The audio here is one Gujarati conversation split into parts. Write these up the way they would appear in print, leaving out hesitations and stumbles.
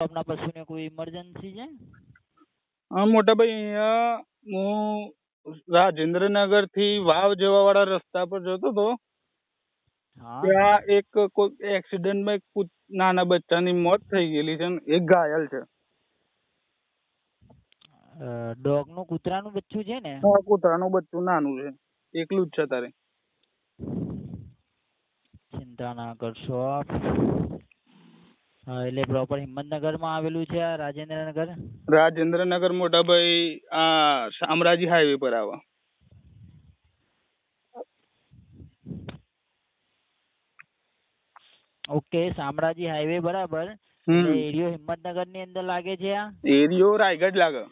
આપના પશુને કોઈ ઇમરજન્સી છે? હા મોટા ભાઈ, અહીંયા હું રાજેન્દ્રનગર થી વાવ જવા વાળા રસ્તા પર જતો હતો. હા, ત્યાં એક કોઈ એક્સિડન્ટમાં એક નાના બચ્ચાની મોત થઈ ગયેલી છે ને એક ઘાયલ છે. ડોગનું કૂતરાનું બચ્ચું છે ને? હા, કૂતરાનું બચ્ચું નાનું છે, એકલું જ છે તારે. ચિંતા ના કરશો આપ. હા, એટલે પ્રોપર હિંમતનગરમાં આવેલું છે આ રાજેન્દ્રનગર? રાજેન્દ્રનગર મોટા ભાઈ આ શામળાજી હાઈવે પર આવે. ઓકે, શામળાજી હાઈવે બરાબર. એટલે એરિયો હિંમતનગર ની અંદર લાગે છે આ? એરિયો રાયગઢ લાગે.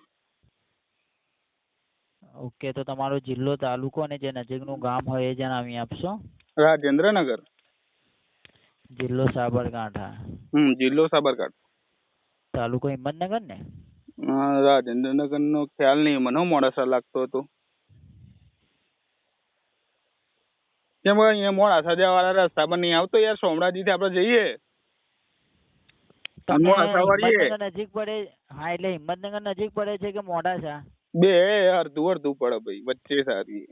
ઓકે, તો તમારો જિલ્લો, તાલુકો અને જે નજીકનું ગામ હોય એ જણાવી આપશો. રાજેન્દ્રનગર. જિલ્લો સાબરકાંઠા. જિલ્લો સાબરકાંઠા. તાલુકો હિંમતનગર ને? રાજેન્દ્રનગર નો ખ્યાલ નહીં મને, મોડાસા લાગતો હતો. કેમ અહીંયા મોડાસા જવા વાળા રસ્તા પર નહીં આવતો યાર? સોમરાજી થી આપડે જઈએ હિંમતનગર નજીક પડે. હા, એટલે હિંમતનગર નજીક પડે છે કે મોડાસા? બે અડધું અડધું પડે ભાઈ, વચ્ચે સારી.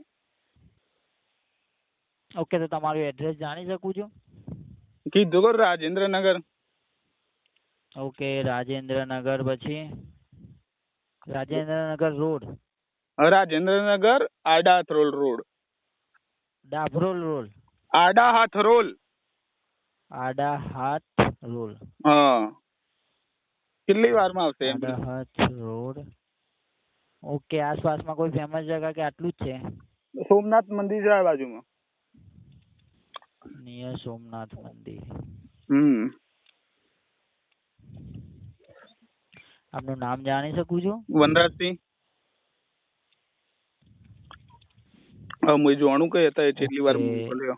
ઓકે, તો તમારું એડ્રેસ જાણી શકું છું? કીધું કર રાજેન્દ્રનગર. ઓકે, રાજેન્દ્રનગર પછી રાજેન્દ્રનગર રોડ. રાજેન્દ્રનગર આડા હાથરોલ રોડ. ડાભરોલ રોડ. આડા હાથરોલ. આડા હાથ રોડ. હા, કેટલી વારમાં આવશે? આડા હાથ રોડ. ઓકે, આસપાસમાં કોઈ ફેમસ જગા કે આટલું જ છે? સોમનાથ મંદિર છે આ બાજુમાં. નિયર સોમનાથ મંદિર. આપનું નામ જાણી શકું છું? વનરાજસિંહ. જોવાનું કઈ હતા એટલી વાર મોકલ્યો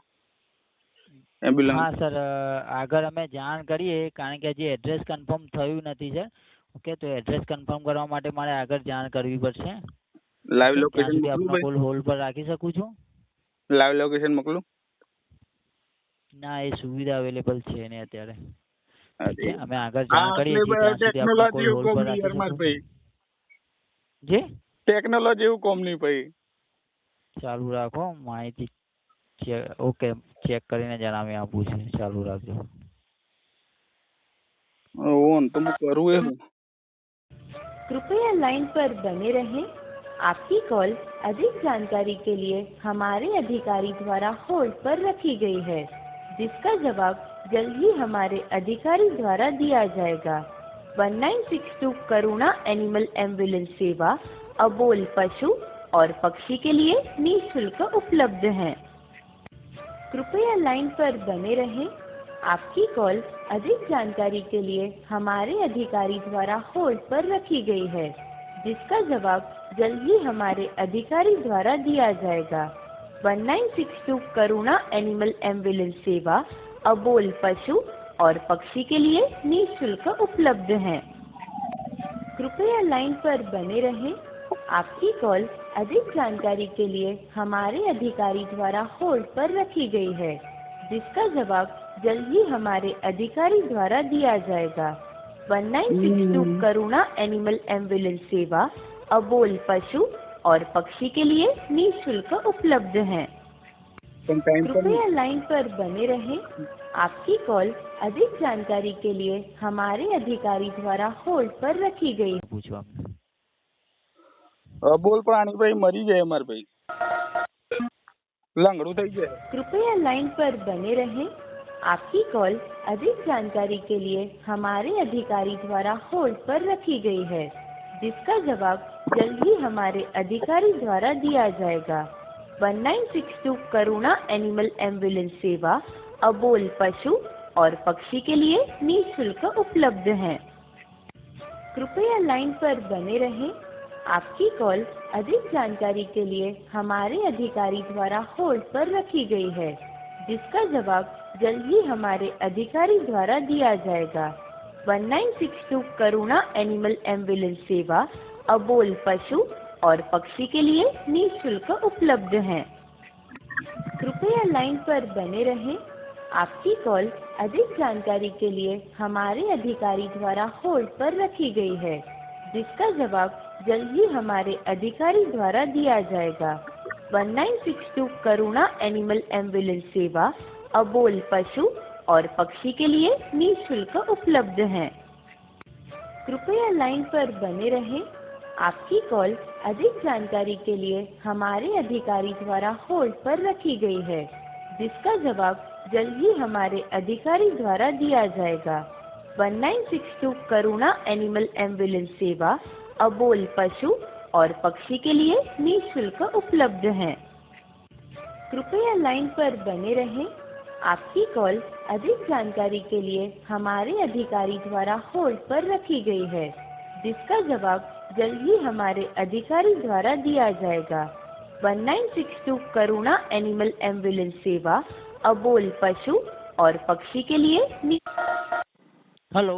એમ્બ્યુલન્સ. હા સર, આગળ અમે જાણ કરીએ, કારણ કે હજી એડ્રેસ કન્ફર્મ થયું નથી સર. ઓકે, તો એડ્રેસ કન્ફર્મ કરવા માટે મારે આગળ જાણ કરવી પડશે. લાઈવ લોકેશન મોકલું? કોલ હોલ્ડ પર રાખી શકું છું? લાઈવ લોકેશન મોકલું? ના, એ સુવિધા અવેલેબલ છે ને અત્યારે. અમે આગળ જાણ કરીએ છીએ ત્યાં સુધી આપનો કોલ હોલ્ડ પર રાખી શકું? જી, ટેકનોલોજી એવું કોમ નહીં ભાઈ. ચાલુ રાખો, માહિતી ઓકે ચેક કરીને જણાવી આપું છું. ચાલુ રાખજો. ઓન તો કરું એ. कृपया लाइन पर बने रहें। आपकी कॉल अधिक जानकारी के लिए हमारे अधिकारी द्वारा होल्ड पर रखी गई है, जिसका जवाब जल्द ही हमारे अधिकारी द्वारा दिया जाएगा। 1962 करुणा एनिमल एम्बुलेंस सेवा अबोल पशु और पक्षी के लिए निःशुल्क उपलब्ध है। कृपया लाइन पर बने रहें। आपकी कॉल अधिक जानकारी के लिए हमारे अधिकारी द्वारा होल्ड पर रखी गई है, जिसका जवाब जल्द ही हमारे अधिकारी द्वारा दिया जाएगा। 1962 करुणा एनिमल एम्बुलेंस सेवा अबोल पशु और पक्षी के लिए निःशुल्क उपलब्ध है। कृपया लाइन पर बने रहें। आपकी कॉल अधिक जानकारी के लिए हमारे अधिकारी द्वारा होल्ड पर रखी गई है, जिसका जवाब जल्द ही हमारे अधिकारी द्वारा दिया जाएगा। 1962 करुणा एनिमल एम्बुलेंस सेवा अबोल पशु और पक्षी के लिए निःशुल्क उपलब्ध है। कृपया लाइन पर बने रहें। आपकी कॉल अधिक जानकारी के लिए हमारे अधिकारी द्वारा होल्ड पर रखी गई। बोल प्राणी भाई मरी गए हमारे भाई, लंगड़ू થઈ જાય। कृपया लाइन पर बने रहें। आपकी कॉल अधिक जानकारी के लिए हमारे अधिकारी द्वारा होल्ड पर रखी गई है, जिसका जवाब जल्द ही हमारे अधिकारी द्वारा दिया जाएगा। 1962 करुणा एनिमल एम्बुलेंस सेवा अबोल पशु और पक्षी के लिए निःशुल्क उपलब्ध है। कृपया लाइन पर बने रहें। आपकी कॉल अधिक जानकारी के लिए हमारे अधिकारी द्वारा होल्ड पर रखी गई है, जिसका जवाब जल्द ही हमारे अधिकारी द्वारा दिया जाएगा। 1962 करुणा एनिमल एम्बुलेंस सेवा अबोल पशु और पक्षी के लिए निःशुल्क उपलब्ध है। कृपया लाइन पर बने रहें। आपकी कॉल अधिक जानकारी के लिए हमारे अधिकारी द्वारा होल्ड पर रखी गई है, जिसका जवाब जल्द ही हमारे अधिकारी द्वारा दिया जाएगा। 1962 करुणा एनिमल एम्बुलेंस सेवा अबोल पशु और पक्षी के लिए निःशुल्क उपलब्ध है। कृपया लाइन पर बने रहें। आपकी कॉल अधिक जानकारी के लिए हमारे अधिकारी द्वारा होल्ड पर रखी गई है, जिसका जवाब जल्द ही हमारे अधिकारी द्वारा दिया जाएगा। 1962 करुणा एनिमल एम्बुलेंस सेवा अबोल पशु और पक्षी के लिए निःशुल्क उपलब्ध है। कृपया लाइन पर बने रहें। आपकी कॉल अधिक जानकारी के लिए हमारे अधिकारी द्वारा होल्ड पर रखी गई है, जिसका जवाब जल्द ही हमारे अधिकारी द्वारा दिया जाएगा। 1962 करुणा एनिमल एम्बुलेंस सेवा अबोल पशु और पक्षी के लिए हेलो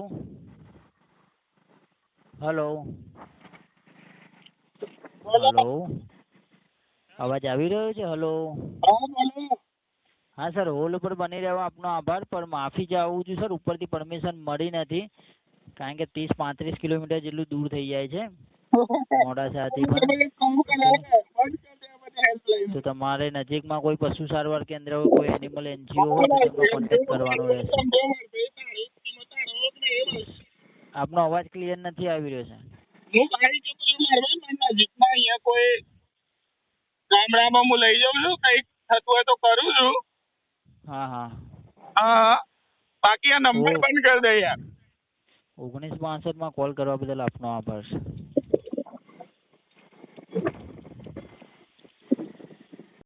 हेलो हेलो અવાજ આવી રહ્યો છે? હેલો હા સર, હોલ્ડ ઉપર બની રહેવા આપનો આભાર, પણ માફી ચાહું છું સર, ઉપરથી પરમિશન મળી નથી, કારણ કે 30-35 કિલોમીટર જેટલું દૂર થઈ જાય છે મોડાસાથી પણ. તો તમારે નજીકમાં કોઈ પશુ સારવાર કેન્દ્ર હોય, કોઈ એનિમલ એનજીઓ હોય તો તેમનો કોન્ટેક્ટ કરવાનો રહેશે. આપનો અવાજ ક્લિયર નથી આવી રહ્યો છે. નજીકમાં અહીંયા કોઈ ગામડામાં હું લઈ જાઉં છું, કંઈક થતું હોય તો કરું છું. હા હા હા, બાકી આ નંબર બંધ કરી દે યાર. 1962 માં કોલ કરવા બદલ આપનો આભાર.